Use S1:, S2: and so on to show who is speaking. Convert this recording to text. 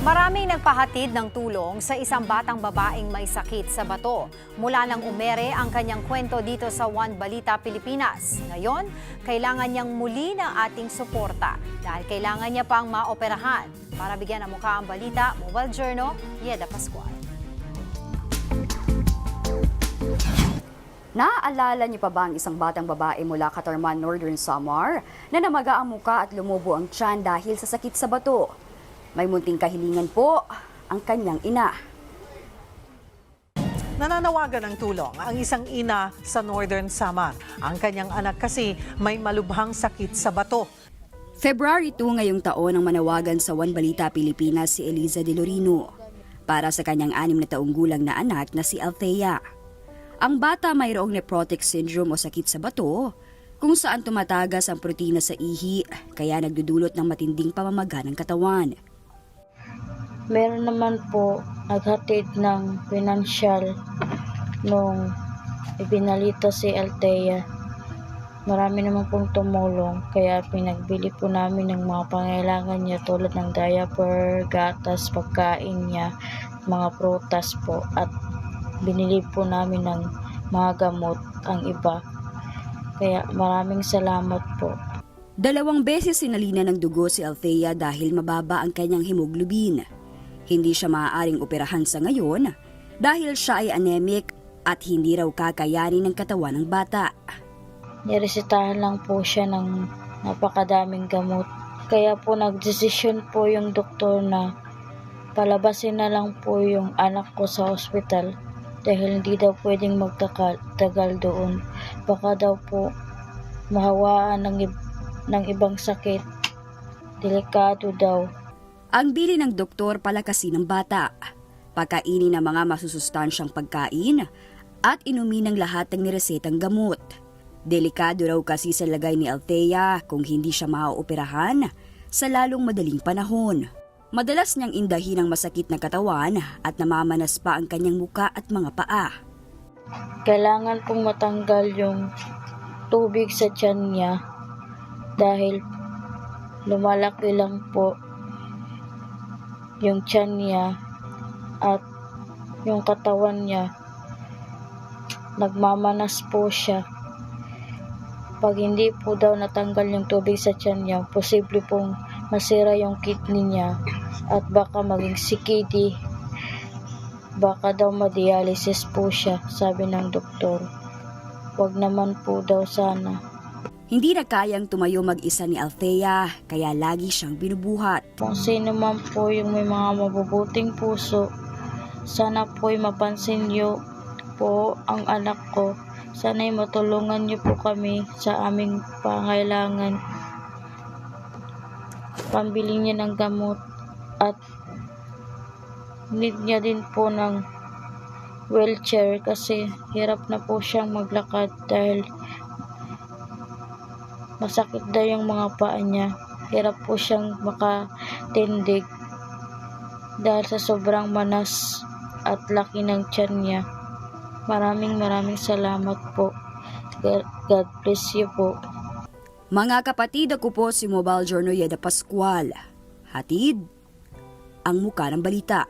S1: Maraming nagpahatid ng tulong sa isang batang babaeng may sakit sa bato. Mula nang umere ang kanyang kwento dito sa One Balita Pilipinas. Ngayon, kailangan niyang muli ng ating suporta dahil kailangan niya pang maoperahan. Para bigyan ng mukha ang balita, Mobile Journal, Yeda Pascual.
S2: Naaalala niyo pa ba ang isang batang babae mula Catarman, Northern Samar na namaga ang muka at lumubo ang tiyan dahil sa sakit sa bato? May munting kahilingan po ang kanyang ina.
S3: Nananawagan ng tulong ang isang ina sa Northern Samar. Ang kanyang anak kasi may malubhang sakit sa bato.
S2: February 2 ngayong taon ang manawagan sa One Balita Pilipinas si Eliza De Lorino para sa kanyang 6 na taong gulang na anak na si Althea. Ang bata mayroong nephrotic syndrome o sakit sa bato kung saan tumatagas ang protina sa ihi kaya nagdudulot ng matinding pamamaga ng katawan.
S4: Meron naman po naghatid ng financial nung ibinalita si Althea. Marami naman pong tumulong kaya pinagbili po namin ng mga pangailangan niya tulad ng diaper, gatas, pagkain niya, mga prutas po at binili po namin ng mga gamot ang iba. Kaya maraming salamat po.
S2: 2 beses sinalina ng dugo si Althea dahil mababa ang kanyang hemoglobin. Hindi siya maaaring operahan sa ngayon dahil siya ay anemic at hindi raw kakayanin ng katawan ng bata.
S4: Niresetahan lang po siya ng napakadaming gamot. Kaya po nagdesisyon po yung doktor na palabasin na lang po yung anak ko sa ospital dahil hindi daw pwedeng magtagal doon. Baka daw po mahawaan ng ibang sakit. Delikado daw.
S2: Ang bili ng doktor palakasin ng bata, pagkainin ng mga masusustansyang pagkain at inumin ng lahat ng niresetang gamot. Delikado raw kasi sa lagay ni Althea kung hindi siya maaoperahan sa lalong madaling panahon. Madalas niyang indahin ang masakit na katawan at namamanas pa ang kanyang muka at mga paa.
S4: Kailangan pong matanggal yung tubig sa tiyan niya dahil lumalaki lang po yung tiyan niya at yung katawan niya. Nagmamanas po siya. Pag hindi po daw natanggal yung tubig sa tiyan niya, posible pong masira yung kidney niya at baka maging CKD. Baka daw ma-dialysis po siya, sabi ng doktor. Wag naman po daw sana.
S2: Hindi na kayang tumayo mag-isa ni Althea kaya lagi siyang binubuhat.
S4: Kung sino man po yung may mga mabubuting puso, sana po'y mapansin niyo po ang anak ko. Sana'y matulungan niyo po kami sa aming pangailangan. Pambili niya ng gamot at need niya din po ng wheelchair kasi hirap na po siyang maglakad dahil masakit daw yung mga paa niya. Hirap po siyang makatindig dahil sa sobrang manas at laki ng tiyan niya. Maraming salamat po. God bless you po.
S2: Mga kapatid, ako po si Mobile Journal Yeda Pascual. Hatid ang muka ng balita.